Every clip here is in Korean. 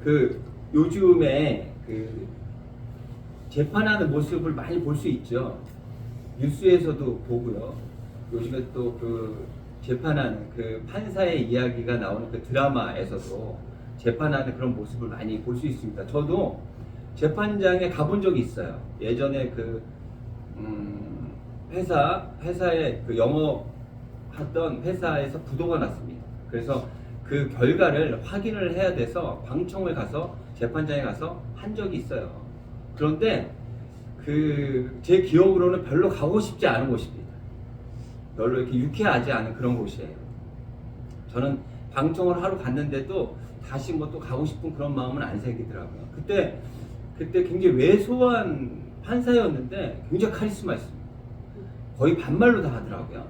그 요즘에 그 재판하는 모습을 많이 볼 수 있죠. 뉴스에서도 보고요. 요즘에 또 그 재판하는 그 판사의 이야기가 나오는 그 드라마에서도 재판하는 그런 모습을 많이 볼 수 있습니다. 저도 재판장에 가본 적이 있어요. 예전에 그 회사에 그 영업하던 회사에서 부도가 났습니다. 그래서 그 결과를 확인을 해야 돼서 방청을 가서 재판장에 가서 한 적이 있어요. 그런데 그 제 기억으로는 별로 가고 싶지 않은 곳입니다. 별로 이렇게 유쾌하지 않은 그런 곳이에요. 저는 방청을 하러 갔는데도 다시 뭐 또 가고 싶은 그런 마음은 안 생기더라고요. 그때 굉장히 왜소한 판사였는데 굉장히 카리스마 있습니다. 거의 반말로 다 하더라고요.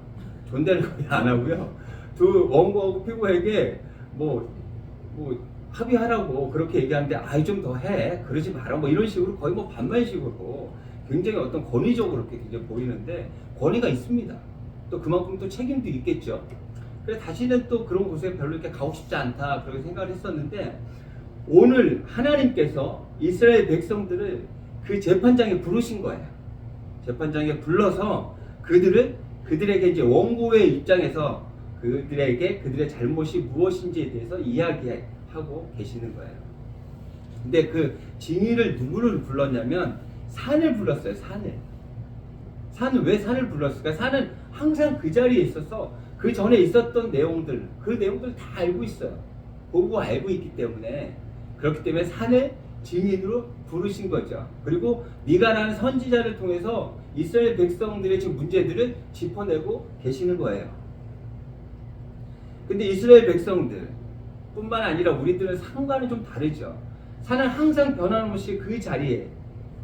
존대를 거의 안 하고요. 두 원고하고 피고에게 뭐 합의하라고 그렇게 얘기하는데 아이 좀 더 해. 그러지 마라. 뭐 이런 식으로 거의 뭐 반말식으로 굉장히 어떤 권위적으로 이렇게 굉장히 보이는데 권위가 있습니다. 또 그만큼 또 책임도 있겠죠. 그래서 다시는 또 그런 곳에 별로 이렇게 가고 싶지 않다 그렇게 생각을 했었는데 오늘 하나님께서 이스라엘 백성들을 그 재판장에 부르신 거예요. 재판장에 불러서 그들에게 이제 원고의 입장에서 그들의 잘못이 무엇인지에 대해서 이야기하고 계시는 거예요. 근데 그 증인을 누구를 불렀냐면 산을 불렀어요. 산을 왜 산을 불렀을까? 산은 항상 그 자리에 있어서 그 전에 있었던 그 내용들 다 알고 있어요. 보고 알고 있기 때문에 그렇기 때문에 산을 증인으로 부르신 거죠. 그리고 미가라는 선지자를 통해서 이스라엘 백성들의 지금 문제들을 짚어내고 계시는 거예요. 근데 이스라엘 백성들 뿐만 아니라 우리들은 상관이 좀 다르죠. 산은 항상 변함없이 그 자리에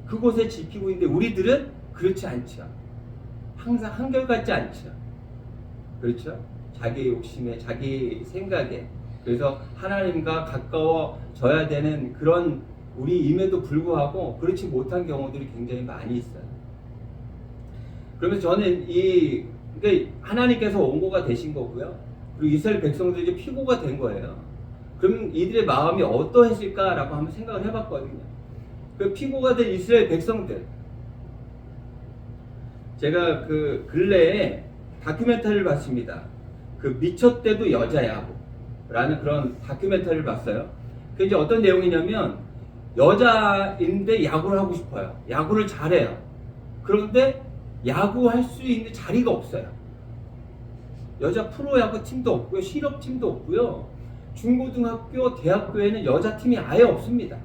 그곳에 지키고 있는데 우리들은 그렇지 않죠. 항상 한결같지 않죠. 그렇죠? 자기 욕심에 자기 생각에 그래서 하나님과 가까워져야 되는 그런 우리임에도 불구하고 그렇지 못한 경우들이 굉장히 많이 있어요. 그러면서 저는 그러니까 하나님께서 원고가 되신 거고요. 그리고 이스라엘 백성들이 이제 피고가 된 거예요. 그럼 이들의 마음이 어떠했을까라고 한번 생각을 해봤거든요. 그 피고가 된 이스라엘 백성들, 제가 그 근래에 다큐멘터리를 봤습니다. 그 미쳤대도 여자야라는 그런 다큐멘터리를 봤어요. 그 이제 어떤 내용이냐면 여자인데 야구를 하고 싶어요. 야구를 잘해요. 그런데 야구할 수 있는 자리가 없어요. 여자 프로야구 팀도 없고요. 실업팀도 없고요. 중고등학교, 대학교에는 여자팀이 아예 없습니다.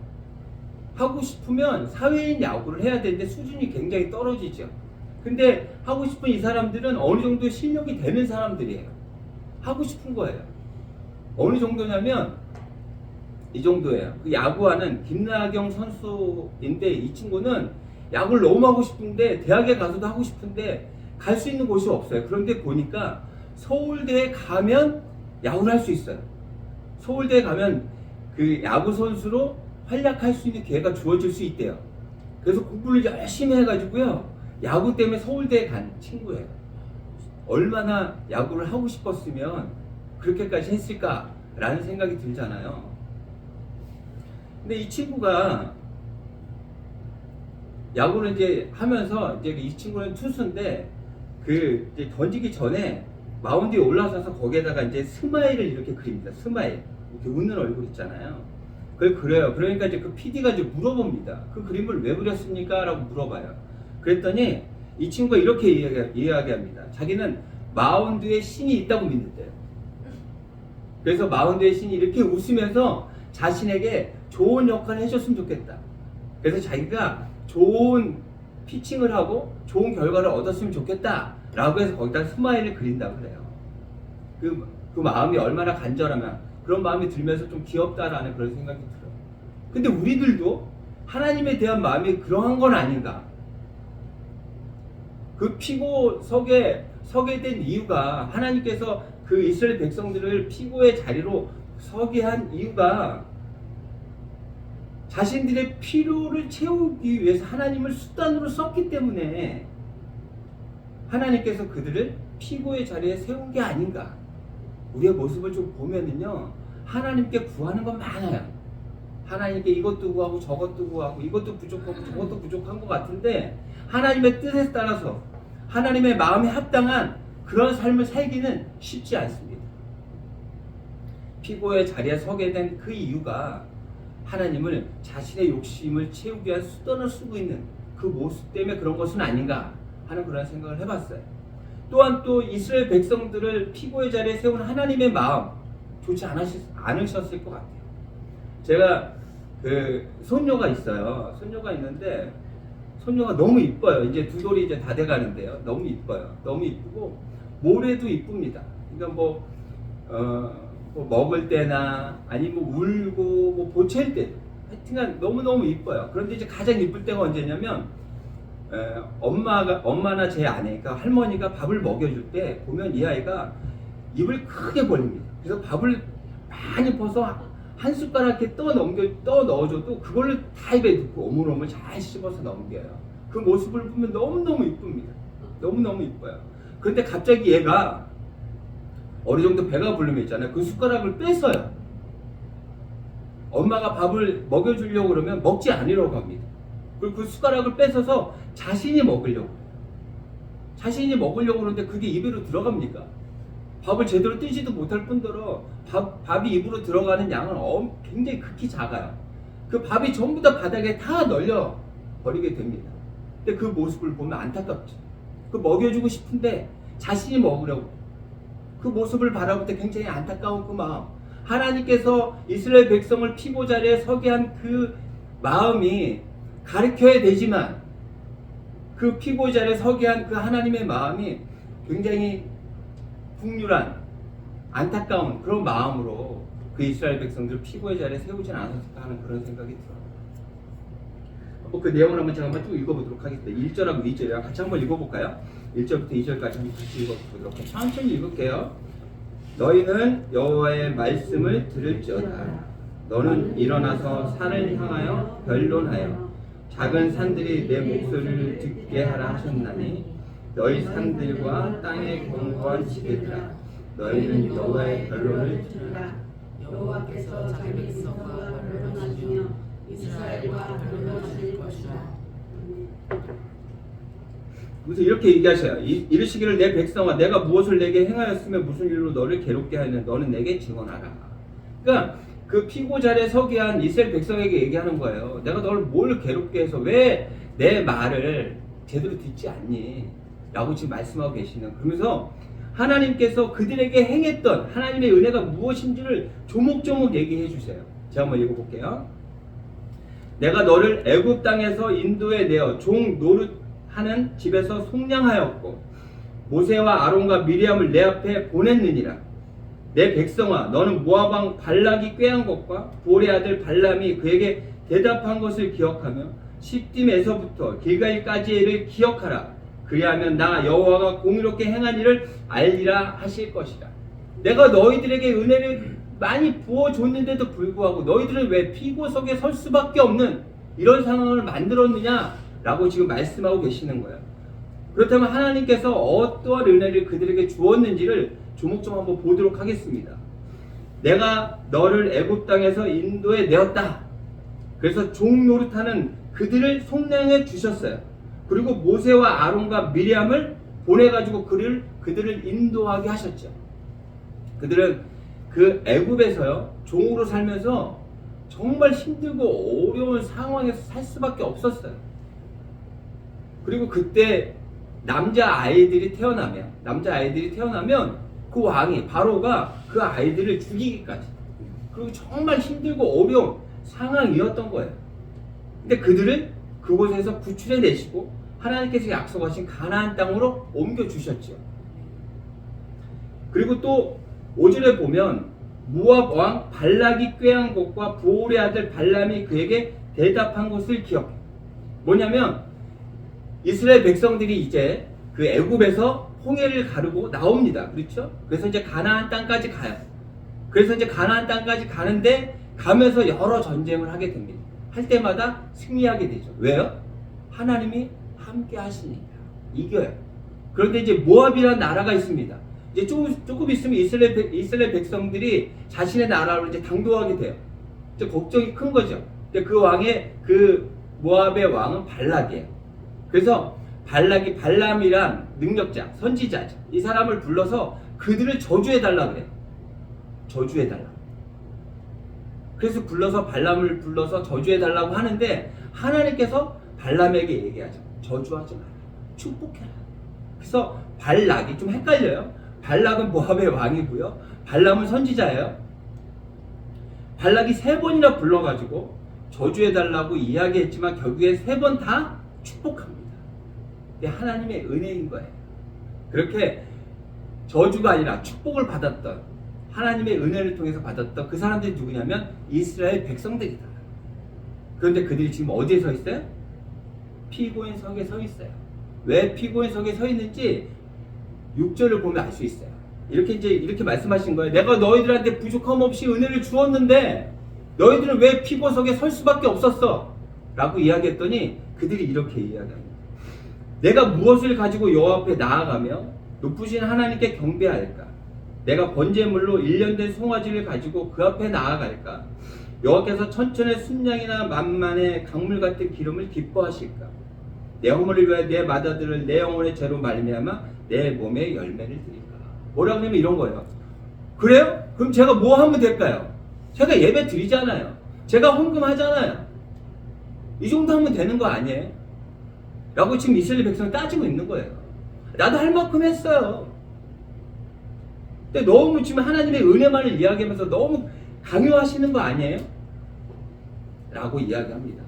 하고 싶으면 사회인 야구를 해야 되는데 수준이 굉장히 떨어지죠. 근데 하고 싶은 이 사람들은 어느 정도 실력이 되는 사람들이에요. 하고 싶은 거예요. 어느 정도냐면 이 정도예요. 그 야구하는 김나경 선수인데 이 친구는 야구를 너무 하고 싶은데 대학에 가서도 하고 싶은데 갈 수 있는 곳이 없어요. 그런데 보니까 서울대에 가면 야구를 할 수 있어요. 서울대에 가면 그 야구 선수로 활약할 수 있는 기회가 주어질 수 있대요. 그래서 공부를 열심히 해가지고요. 야구 때문에 서울대에 간 친구예요. 얼마나 야구를 하고 싶었으면 그렇게까지 했을까라는 생각이 들잖아요. 근데 이 친구가 야구를 이제 하면서 이제 이 친구는 투수인데 그 이제 던지기 전에 마운드에 올라서서 거기에다가 이제 스마일을 이렇게 그립니다. 스마일. 이렇게 웃는 얼굴 있잖아요. 그걸 그려요. 그러니까 이제 그 PD가 이제 물어봅니다. 그 그림을 왜 그렸습니까? 라고 물어봐요. 그랬더니 이 친구가 이렇게 이야기합니다. 자기는 마운드에 신이 있다고 믿는데요. 그래서 마운드에 신이 이렇게 웃으면서 자신에게 좋은 역할을 해줬으면 좋겠다. 그래서 자기가 좋은 피칭을 하고 좋은 결과를 얻었으면 좋겠다 라고 해서 거기다 스마일을 그린다고 그래요. 그 마음이 얼마나 간절하면 그런 마음이 들면서 좀 귀엽다라는 그런 생각이 들어요. 근데 우리들도 하나님에 대한 마음이 그러한 건 아닌가? 그 피고 서게 된 이유가 하나님께서 그 이스라엘 백성들을 피고의 자리로 서게 한 이유가 자신들의 필요를 채우기 위해서 하나님을 수단으로 썼기 때문에 하나님께서 그들을 피고의 자리에 세운 게 아닌가. 우리의 모습을 좀 보면은요, 하나님께 구하는 건 많아요. 하나님께 이것도 구하고 저것도 구하고 이것도 부족하고 저것도 부족한 것 같은데 하나님의 뜻에 따라서 하나님의 마음에 합당한 그런 삶을 살기는 쉽지 않습니다. 피고의 자리에 서게 된 그 이유가 하나님을 자신의 욕심을 채우기 위한 수단을 쓰고 있는 그 모습 때문에 그런 것은 아닌가 하는 그런 생각을 해봤어요. 또한 또 이스라엘 백성들을 피고의 자리에 세운 하나님의 마음 좋지 않으셨을 것 같아요. 제가 그 손녀가 있어요. 손녀가 있는데 손녀가 너무 이뻐요. 이제 두 돌이 이제 다 돼가는데요. 너무 이뻐요. 너무 이쁘고 모래도 이쁩니다. 그러니까 뭐 먹을 때나 아니면 뭐 울고 뭐 보챌 때 하여튼간 너무너무 이뻐요. 그런데 이제 가장 이쁠 때가 언제냐면 엄마나 제 아내, 그러니까 할머니가 밥을 먹여줄 때 보면 이 아이가 입을 크게 벌립니다. 그래서 밥을 많이 퍼서 한 숟가락 이렇게 떠 넣어줘도 그걸로 다 입에 넣고 오물오물 잘 씹어서 넘겨요. 그 모습을 보면 너무너무 이쁩니다. 너무너무 이뻐요. 그런데 갑자기 얘가 어느 정도 배가 부르면 있잖아요. 그 숟가락을 뺐어요. 엄마가 밥을 먹여주려고 그러면 먹지 않으려고 합니다. 그리고 그 숟가락을 뺏어서 자신이 먹으려고 그러는데 그게 입으로 들어갑니까? 밥을 제대로 뜨지도 못할 뿐더러 밥이 입으로 들어가는 양은 굉장히 극히 작아요. 그 밥이 전부 다 바닥에 다 널려 버리게 됩니다. 근데 그 모습을 보면 안타깝죠. 그 먹여주고 싶은데 자신이 먹으려고 그 모습을 바라볼 때 굉장히 안타까운 그 마음, 하나님께서 이스라엘 백성을 피고 자리에 서게 한 그 마음이 가르쳐야 되지만 그 피고 자리에 서게 한 그 하나님의 마음이 굉장히 국률한 안타까운 그런 마음으로 그 이스라엘 백성들을 피고의 자리에 세우진 않았을까 하는 그런 생각이 들어요. 그 내용을 한번 제가 한번 쭉 읽어보도록 하겠습니다. 1절하고 2절이랑 같이 한번 읽어볼까요? 1절부터 2절까지 한번 같이 읽어보도록 해요. 천천히 읽을게요. 너희는 여호와의 말씀을 들을지어다. 너는 일어나서 산을 향하여 변론하여 작은 산들이 내 목소리를 듣게 하라 하셨나니 너희 산들과 땅에 견고한 지대들아 너희는 여호와의 변론을 들으라. 여호와께서 자기 백성과 변론하시며 이스라엘과 변론하실 것이라. 그래서 이렇게 얘기하셔요. 이르시기를 내 백성아 내가 무엇을 내게 행하였으며 무슨 일로 너를 괴롭게 하였느냐 너는 내게 증언하라. 그러니까 그 피고 자리에 서게 한 이스라엘 백성에게 얘기하는 거예요. 내가 너를 뭘 괴롭게 해서 왜 내 말을 제대로 듣지 않니? 라고 지금 말씀하고 계시는. 그러면서 하나님께서 그들에게 행했던 하나님의 은혜가 무엇인지를 조목조목 얘기해 주세요. 제가 한번 읽어볼게요. 내가 너를 애굽 땅에서 인도에 내어 종 노릇하는 집에서 속량하였고 모세와 아론과 미리암을 내 앞에 보냈느니라. 내 백성아 너는 모압 왕 발락이 꾀한 것과 보올의 아들 발람이 그에게 대답한 것을 기억하며 십딤에서부터 길갈까지의 일을 기억하라. 그리하면 나 여호와가 공의롭게 행한 일을 알리라 하실 것이라. 내가 너희들에게 은혜를 많이 부어줬는데도 불구하고 너희들은 왜 피고석에 설 수밖에 없는 이런 상황을 만들었느냐 라고 지금 말씀하고 계시는 거예요. 그렇다면 하나님께서 어떠한 은혜를 그들에게 주었는지를 조목조목 한번 보도록 하겠습니다. 내가 너를 애굽 땅에서 인도에 내었다. 그래서 종 노릇하는 그들을 속량해 주셨어요. 그리고 모세와 아론과 미리암을 보내가지고 그들을 인도하게 하셨죠. 그들은 그 애굽에서요 종으로 살면서 정말 힘들고 어려운 상황에서 살 수밖에 없었어요. 그리고 그때 남자 아이들이 태어나면 그 왕이 바로가 그 아이들을 죽이기까지, 그리고 정말 힘들고 어려운 상황이었던 거예요. 근데 그들을 그곳에서 구출해 내시고 하나님께서 약속하신 가나안 땅으로 옮겨 주셨죠. 그리고 또 5절에 보면 모압 왕 발락이 꾀한 것과 보올의 아들 발람이 그에게 대답한 것을 기억해. 뭐냐면 이스라엘 백성들이 이제 그 애굽에서 홍해를 가르고 나옵니다. 그렇죠? 그래서 이제 가나안 땅까지 가요. 그래서 이제 가나안 땅까지 가는데 가면서 여러 전쟁을 하게 됩니다. 할 때마다 승리하게 되죠. 왜요? 하나님이 함께 하시니까 이겨요. 그런데 이제 모압이라는 나라가 있습니다. 이제 조금 있으면 이스라엘 백성들이 자신의 나라로 이제 당도하게 돼요. 이제 걱정이 큰 거죠. 근데 그 왕의 그 모압의 왕은 발락이에요. 그래서 발락이 발람이란 능력자, 선지자죠. 이 사람을 불러서 그들을 저주해달라 그래요. 저주해달라. 그래서 불러서 발람을 불러서 저주해달라고 하는데 하나님께서 발람에게 얘기하죠. 저주하지 마라. 축복해라. 그래서 발락이 좀 헷갈려요. 발락은 모압의 왕이고요. 발람은 선지자예요. 발락이 3번이나 불러가지고 저주해달라고 이야기했지만 결국에 3번 다 축복합니다. 이게 하나님의 은혜인 거예요. 그렇게 저주가 아니라 축복을 받았던 하나님의 은혜를 통해서 받았던 그 사람들이 누구냐면 이스라엘 백성들이다. 그런데 그들이 지금 어디에 서 있어요? 피고인석에 서 있어요. 왜 피고인석에 서 있는지 6절을 보면 알 수 있어요. 이렇게 말씀하신 거예요. 내가 너희들한테 부족함 없이 은혜를 주었는데 너희들은 왜 피고석에 설 수밖에 없었어? 라고 이야기했더니 그들이 이렇게 이야기합니다. 내가 무엇을 가지고 여호와 앞에 나아가며 높으신 하나님께 경배할까? 내가 번제물로 1년 된 송아지를 가지고 그 앞에 나아갈까? 여호와께서 천천의 순양이나 만만의 강물 같은 기름을 기뻐하실까? 내 허물을 위하여 내 마다들을 내 영혼의 죄로 말미암아 내 몸에 열매를 드릴까? 뭐라 그러면 이런 거예요. 그래요? 그럼 제가 뭐 하면 될까요? 제가 예배 드리잖아요. 제가 헌금하잖아요. 이 정도 하면 되는 거 아니에요? 라고 지금 이스라엘 백성이 따지고 있는 거예요. 나도 할 만큼 했어요. 근데 너무 지금 하나님의 은혜만을 이야기하면서 너무 강요하시는 거 아니에요? 라고 이야기합니다.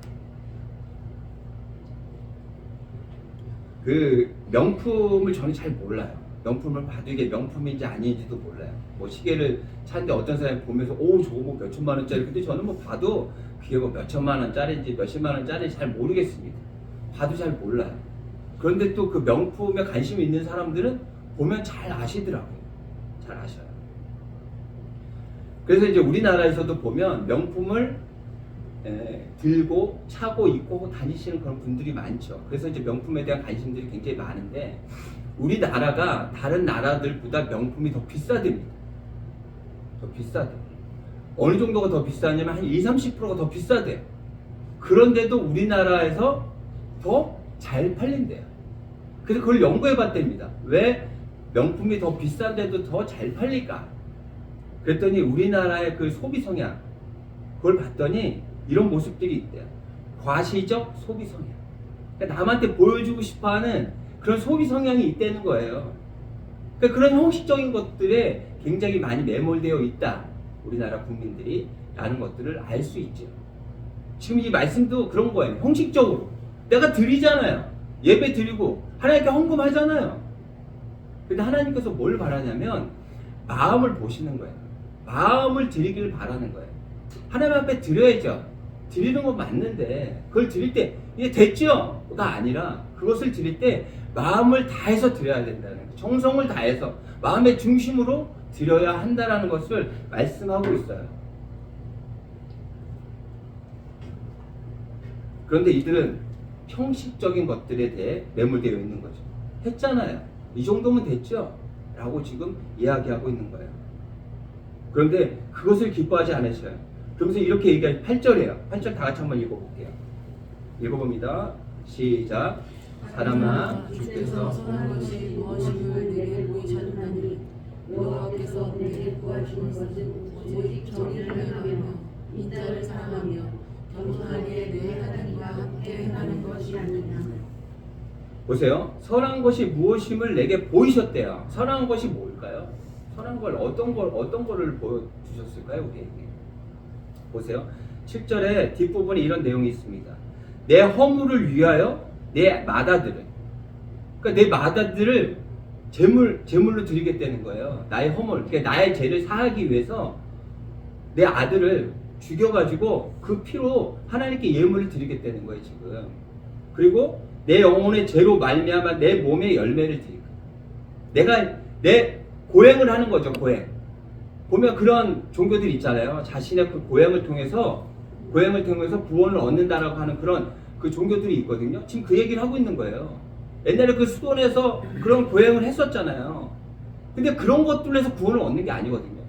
그 명품을 저는 잘 몰라요. 명품을 봐도 이게 명품인지 아닌지도 몰라요. 뭐 시계를 샀는데 어떤 사람이 보면서 저거 뭐 몇천만 원짜리. 근데 저는 뭐 봐도 그게 뭐 몇천만 원짜리인지 몇십만 원짜리인지 잘 모르겠습니다. 봐도 잘 몰라요. 그런데 또 그 명품에 관심이 있는 사람들은 보면 잘 아시더라고요. 잘 아셔요. 그래서 이제 우리나라에서도 보면 명품을 들고 차고 입고 다니시는 그런 분들이 많죠. 그래서 이제 명품에 대한 관심들이 굉장히 많은데 우리나라가 다른 나라들보다 명품이 더 비싸답니다. 더 비싸대요. 어느 정도가 더 비싸냐면 한 20-30%가 더 비싸대요. 그런데도 우리나라에서 더 잘 팔린대요. 그래서 그걸 연구해 봤답니다. 왜 명품이 더 비싼데도 더 잘 팔릴까? 그랬더니 우리나라의 그 소비 성향, 그걸 봤더니 이런 모습들이 있대요. 과시적 소비 성향. 그러니까 남한테 보여주고 싶어하는 그런 소비 성향이 있다는 거예요. 그러니까 그런 형식적인 것들에 굉장히 많이 매몰되어 있다. 우리나라 국민들이 라는 것들을 알 수 있죠. 지금 이 말씀도 그런 거예요. 형식적으로 내가 드리잖아요. 예배 드리고 하나님께 헌금하잖아요. 근데 하나님께서 뭘 바라냐면 마음을 보시는 거예요. 마음을 드리길 바라는 거예요. 하나님 앞에 드려야죠. 드리는 건 맞는데 그걸 드릴 때 이게 됐죠? 가 아니라 그것을 드릴 때 마음을 다해서 드려야 된다는 거예요. 정성을 다해서 마음의 중심으로 드려야 한다는 것을 말씀하고 있어요. 그런데 이들은 형식적인 것들에 대해 매몰되어 있는 거죠. 했잖아요. 이 정도면 됐죠? 라고 지금 이야기하고 있는 거예요. 그런데 그것을 기뻐하지 않으셔요. 그러면서 이렇게 얘기하죠. 8절이에요. 8절 다 같이 한번 읽어볼게요. 읽어봅니다. 시작. 사람아, 주께서 선한 것이 무엇임을 내게 보이셨나니 여호와께서 내게 구하시는 것은 오직 정의를 행하며 인자를 사랑하며 겸손하게 내 하나님과 함께 행하는 것이 아니냐. 보세요. 선한 것이 무엇임을 내게 보이셨대요. 선한 것이 뭘까요? 선한 걸 어떤 거를 보여주셨을까요? 우리에게. 보세요. 7절에 뒷부분에 이런 내용이 있습니다. 내 허물을 위하여 내 마다들을, 그러니까 내 마다들을 제물로 드리겠다는 거예요. 나의 허물, 그러니까 나의 죄를 사하기 위해서 내 아들을 죽여가지고 그 피로 하나님께 예물을 드리겠다는 거예요 지금. 그리고 내 영혼의 죄로 말미암아 내 몸에 열매를 드리고, 내가 내 고행을 하는 거죠. 고행. 보면 그런 종교들 있잖아요. 자신의 그 고행을 통해서 구원을 얻는다라고 하는 그런 그 종교들이 있거든요. 지금 그 얘기를 하고 있는 거예요. 옛날에 그 수도원에서 그런 고행을 했었잖아요. 근데 그런 것들로 해서 구원을 얻는 게 아니거든요.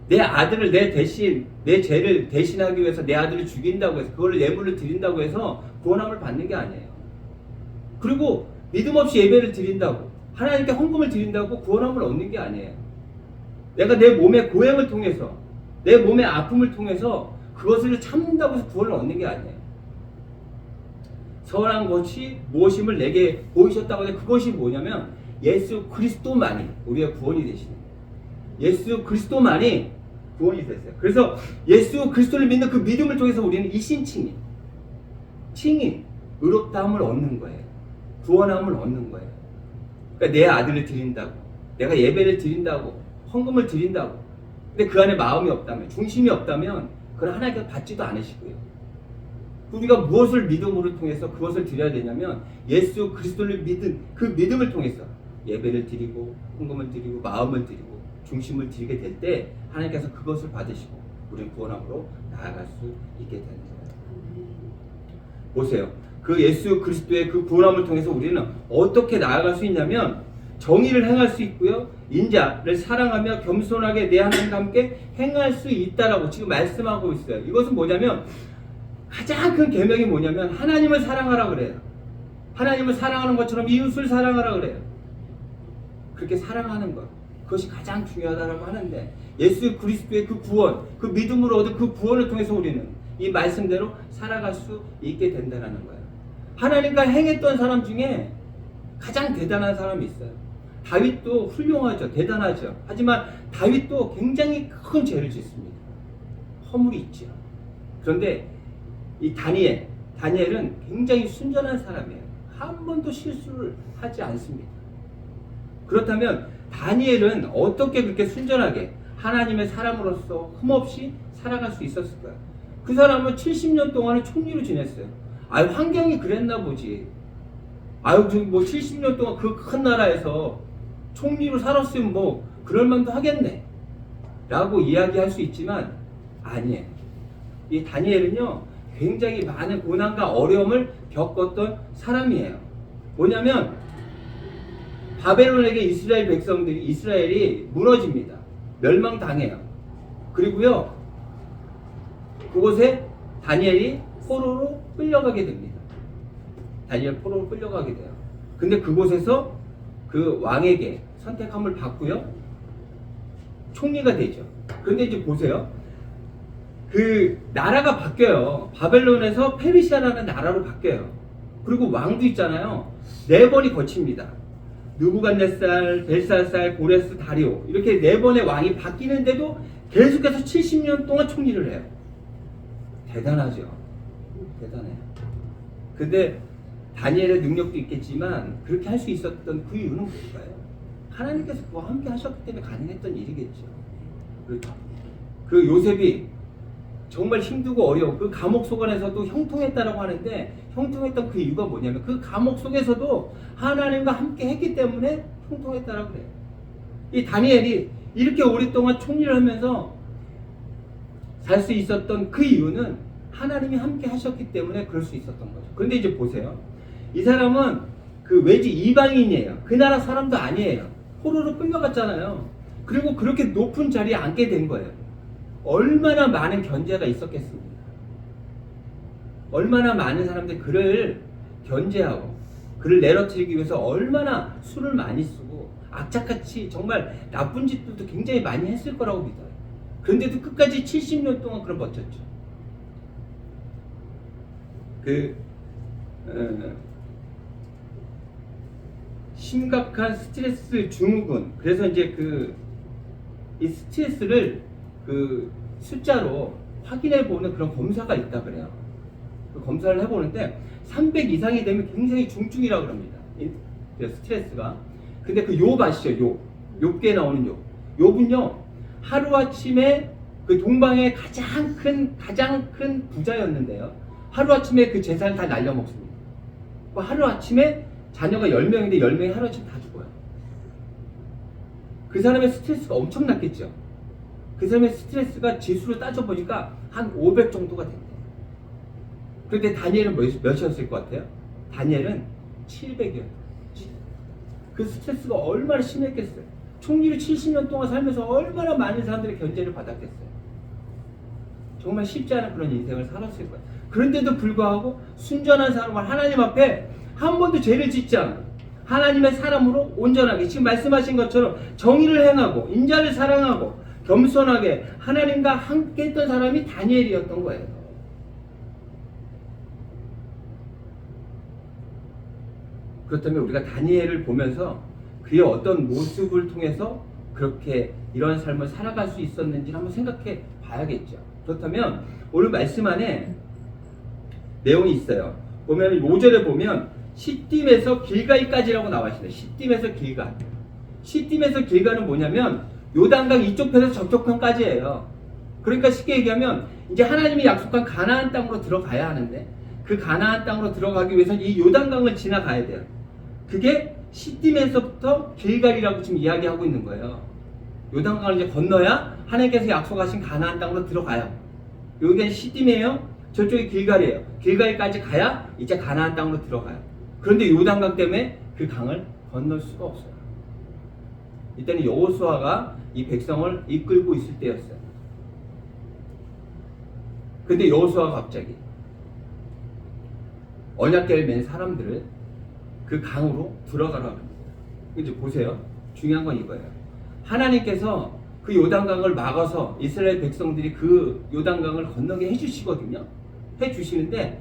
내 아들을 내 대신, 내 죄를 대신하기 위해서 내 아들을 죽인다고 해서 그걸 예물로 드린다고 해서 구원함을 받는 게 아니에요. 그리고 믿음 없이 예배를 드린다고, 하나님께 헌금을 드린다고 구원함을 얻는 게 아니에요. 내가 내 몸의 고행을 통해서, 내 몸의 아픔을 통해서 그것을 참는다고 해서 구원을 얻는 게 아니에요. 선한 것이 무엇임을 내게 보이셨다고 해서 그것이 뭐냐면 예수 그리스도만이 우리의 구원이 되시는 거예요. 예수 그리스도만이 구원이 됐어요. 그래서 예수 그리스도를 믿는 그 믿음을 통해서 우리는 이신칭의, 칭의, 의롭다함을 얻는 거예요. 구원함을 얻는 거예요. 그러니까 내 아들을 드린다고, 내가 예배를 드린다고, 헌금을 드린다고, 근데 그 안에 마음이 없다면, 중심이 없다면 그건 하나님께서 받지도 않으시고요. 우리가 무엇을 믿음으로 통해서 그것을 드려야 되냐면 예수 그리스도를 믿은 그 믿음을 통해서 예배를 드리고 헌금을 드리고 마음을 드리고 중심을 드리게 될 때 하나님께서 그것을 받으시고 우리는 구원함으로 나아갈 수 있게 되는 거예요. 보세요. 그 예수 그리스도의 그 구원함을 통해서 우리는 어떻게 나아갈 수 있냐면 정의를 행할 수 있고요. 인자를 사랑하며 겸손하게 내 하나님과 함께 행할 수 있다라고 지금 말씀하고 있어요. 이것은 뭐냐면 가장 큰 계명이 뭐냐면 하나님을 사랑하라 그래요. 하나님을 사랑하는 것처럼 이웃을 사랑하라 그래요. 그렇게 사랑하는 것, 그것이 가장 중요하다고 하는데 예수 그리스도의 그 구원, 그 믿음으로 얻은 그 구원을 통해서 우리는 이 말씀대로 살아갈 수 있게 된다는 거예요. 하나님과 행했던 사람 중에 가장 대단한 사람이 있어요. 다윗도 훌륭하죠. 대단하죠. 하지만 다윗도 굉장히 큰 죄를 짓습니다. 허물이 있죠. 그런데 이 다니엘은 굉장히 순전한 사람이에요. 한 번도 실수를 하지 않습니다. 그렇다면 다니엘은 어떻게 그렇게 순전하게 하나님의 사람으로서 흠없이 살아갈 수 있었을까요? 그 사람은 70년 동안은 총리로 지냈어요. 환경이 그랬나 보지. 뭐 70년 동안 그 큰 나라에서 총리로 살았으면 뭐 그럴만도 하겠네 라고 이야기할 수 있지만 아니에요. 이 다니엘은요 굉장히 많은 고난과 어려움을 겪었던 사람이에요. 뭐냐면 바벨론에게 이스라엘이 무너집니다. 멸망당해요. 그리고요 그곳에 다니엘이 포로로 끌려가게 됩니다. 다니엘 포로로 끌려가게 돼요. 근데 그곳에서 그 왕에게 선택함을 받고요 총리가 되죠. 그런데 이제 보세요. 그 나라가 바뀌어요. 바벨론에서 페르시아라는 나라로 바뀌어요. 그리고 왕도 있잖아요. 4번이 거칩니다. 느부갓네살, 벨사살, 고레스, 다리오 이렇게 4번의 왕이 바뀌는데도 계속해서 70년 동안 총리를 해요. 대단하죠. 대단해요. 근데 다니엘의 능력도 있겠지만 그렇게 할 수 있었던 그 이유는 뭘까요? 하나님께서 그와 함께 하셨기 때문에 가능했던 일이겠죠. 그 요셉이 정말 힘들고 어려워 그 감옥 속안에서도 형통했다라고 하는데 형통했던 그 이유가 뭐냐면 그 감옥 속에서도 하나님과 함께 했기 때문에 형통했다라고 그래요. 이 다니엘이 이렇게 오랫동안 총리를 하면서 살 수 있었던 그 이유는 하나님이 함께 하셨기 때문에 그럴 수 있었던 거죠. 그런데 이제 보세요. 이 사람은 그 외지 이방인이에요. 그 나라 사람도 아니에요. 포로로 끌려갔잖아요. 그리고 그렇게 높은 자리에 앉게 된 거예요. 얼마나 많은 견제가 있었겠습니까? 얼마나 많은 사람들이 그를 견제하고 그를 내려뜨리기 위해서 얼마나 술을 많이 쓰고 악착같이 정말 나쁜 짓들도 굉장히 많이 했을 거라고 믿어요. 그런데도 끝까지 70년 동안 그걸 버텼죠. 심각한 스트레스 증후군. 그래서 이제 이 스트레스를 숫자로 확인해 보는 그런 검사가 있다 그래요. 그 검사를 해보는데 300 이상이 되면 굉장히 중증이라고 합니다. 스트레스가. 근데 그 욥 아시죠? 욥기에 나오는 욥. 욥은요 하루아침에 그 동방의 가장 큰 부자였는데요. 하루아침에 그 재산을 다 날려먹습니다. 하루아침에 자녀가 10명인데 10명이 하루아침에 다 죽어요. 그 사람의 스트레스가 엄청났겠죠. 그 사람의 스트레스가 지수로 따져보니까 한 500 정도가 된대요. 그런데 다니엘은 몇이었을 것 같아요? 다니엘은 700이었어요. 그 스트레스가 얼마나 심했겠어요. 총리로 70년 동안 살면서 얼마나 많은 사람들의 견제를 받았겠어요. 정말 쉽지 않은 그런 인생을 살았을 거예요. 그런데도 불구하고 순전한 사람을 하나님 앞에 한 번도 죄를 짓지 않고 하나님의 사람으로 온전하게 지금 말씀하신 것처럼 정의를 행하고 인자를 사랑하고 겸손하게 하나님과 함께 했던 사람이 다니엘이었던 거예요. 그렇다면 우리가 다니엘을 보면서 그의 어떤 모습을 통해서 그렇게 이런 삶을 살아갈 수 있었는지 한번 생각해 봐야겠죠. 그렇다면 오늘 말씀 안에 내용이 있어요. 보면 5절에 보면 시딤에서 길갈까지라고 나와 있어요. 시딤에서 길갈. 시딤에서 길갈은 뭐냐면 요단강 이쪽 편에서 저쪽 편까지예요. 그러니까 쉽게 얘기하면 이제 하나님이 약속한 가나안 땅으로 들어가야 하는데 그 가나안 땅으로 들어가기 위해서 이 요단강을 지나가야 돼요. 그게 시딤에서부터 길갈이라고 지금 이야기하고 있는 거예요. 요단강을 이제 건너야 하나님께서 약속하신 가나안 땅으로 들어가요. 여기가 시딤이에요. 저쪽이 길갈이에요. 길갈까지 가야 이제 가나안 땅으로 들어가요. 그런데 요단강 때문에 그 강을 건널 수가 없어요. 이때는 여호수아가 이 백성을 이끌고 있을 때였어요. 근데 여호수아가 갑자기 언약궤를 맨 사람들을 그 강으로 들어가라고 합니다. 이제 보세요. 중요한 건 이거예요. 하나님께서 그 요단강을 막아서 이스라엘 백성들이 그 요단강을 건너게 해주시거든요. 해주시는데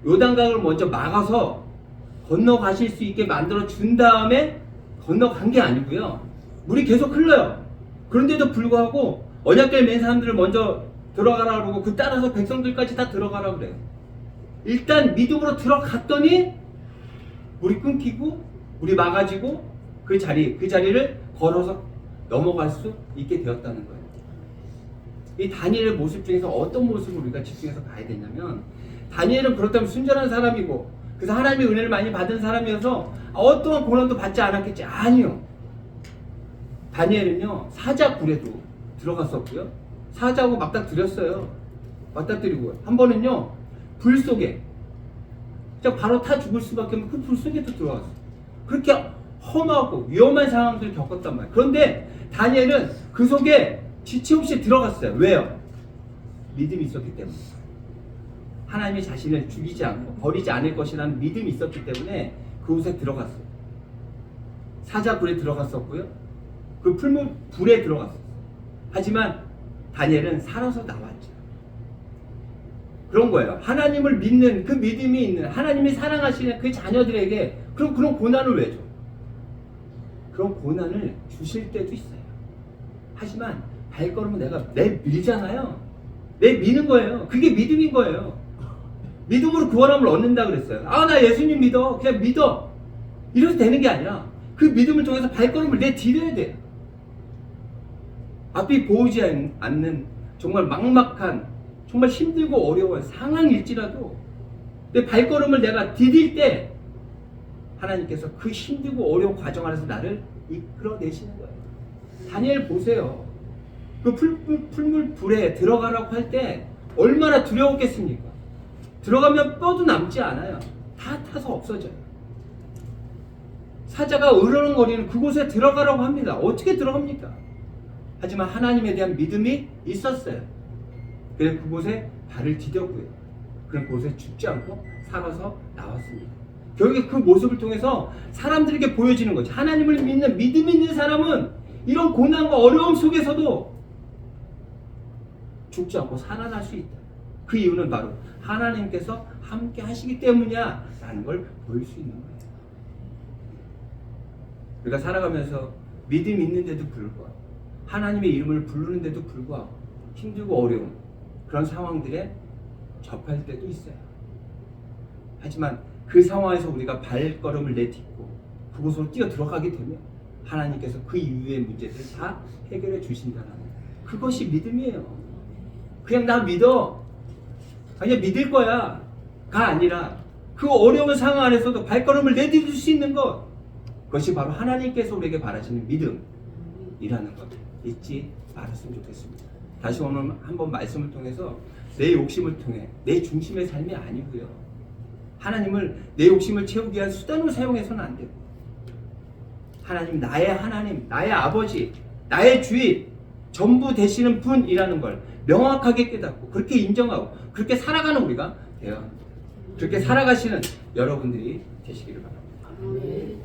요단강을 먼저 막아서 건너가실 수 있게 만들어 준 다음에 건너간 게 아니고요. 물이 계속 흘러요. 그런데도 불구하고 언약궤를 맨 사람들을 먼저 들어가라 그러고 그 따라서 백성들까지 다 들어가라 그래요. 일단 믿음으로 들어갔더니 물이 끊기고 물이 막아지고 그 자리를 걸어서 넘어갈 수 있게 되었다는 거예요. 이 다니엘의 모습 중에서 어떤 모습을 우리가 집중해서 봐야 되냐면 다니엘은 그렇다면 순전한 사람이고 그래서 하나님의 은혜를 많이 받은 사람이어서 어떠한 고난도 받지 않았겠지. 아니요. 다니엘은요 사자굴에도 들어갔었고요. 사자하고 맞닥뜨렸어요. 맞닥뜨리고 한 번은요 불 속에 진짜 바로 타 죽을 수밖에 없는 그 불 속에도 들어갔어요. 그렇게 험하고 위험한 상황들을 겪었단 말이에요. 그런데 다니엘은 그 속에 지체 없이 들어갔어요. 왜요? 믿음이 있었기 때문에. 하나님이 자신을 죽이지 않고 버리지 않을 것이라는 믿음이 있었기 때문에 그곳에 들어갔어요. 사자굴에 들어갔었고요. 그 불에 들어갔어요. 하지만 다니엘은 살아서 나왔죠. 그런 거예요. 하나님을 믿는 그 믿음이 있는 하나님이 사랑하시는 그 자녀들에게 그런 고난을 왜 줘? 그런 고난을 주실 때도 있어요. 하지만 발걸음은 내 밀잖아요. 내 미는 거예요. 그게 믿음인 거예요. 믿음으로 구원함을 얻는다 그랬어요. 아, 나 예수님 믿어. 그냥 믿어. 이래서 되는 게 아니라 그 믿음을 통해서 발걸음을 내디뎌야 돼요. 앞이 보이지 않는 정말 막막한 정말 힘들고 어려운 상황일지라도 내 발걸음을 내가 디딜 때 하나님께서 그 힘들고 어려운 과정 안에서 나를 이끌어내시는 거예요. 다니엘 보세요. 그 불에 들어가라고 할 때 얼마나 두려웠겠습니까? 들어가면 뼈도 남지 않아요. 다 타서 없어져요. 사자가 으르렁거리는 그곳에 들어가라고 합니다. 어떻게 들어갑니까? 하지만 하나님에 대한 믿음이 있었어요. 그래서 그곳에 발을 디뎠고요. 그런 곳에 죽지 않고 살아서 나왔습니다. 결국에 그 모습을 통해서 사람들에게 보여지는 거죠. 하나님을 믿는 믿음 있는 사람은 이런 고난과 어려움 속에서도 죽지 않고 살아날 수 있다. 그 이유는 바로 하나님께서 함께 하시기 때문이야 라는 걸 보일 수 있는 거예요. 우리가 살아가면서 믿음이 있는데도 불구하고 하나님의 이름을 부르는데도 불구하고 힘들고 어려운 그런 상황들에 접할 때도 있어요. 하지만 그 상황에서 우리가 발걸음을 내딛고 그곳으로 뛰어 들어가게 되면 하나님께서 그 이후의 문제들을 다 해결해 주신다는 그것이 믿음이에요. 그냥 나 믿어. 그냥 믿을 거야. 가 아니라 그 어려운 상황 안에서도 발걸음을 내딛을 수 있는 것. 그것이 바로 하나님께서 우리에게 바라시는 믿음이라는 것. 잊지 말았으면 좋겠습니다. 다시 오늘 한번 말씀을 통해서 내 욕심을 통해 내 중심의 삶이 아니고요. 하나님을 내 욕심을 채우기 위한 수단으로 사용해서는 안 되고 하나님, 나의 아버지, 나의 주인, 전부 되시는 분이라는 걸 명확하게 깨닫고 그렇게 인정하고 그렇게 살아가는 우리가 돼요. 그렇게 살아가시는 여러분들이 되시기를 바랍니다. 아멘.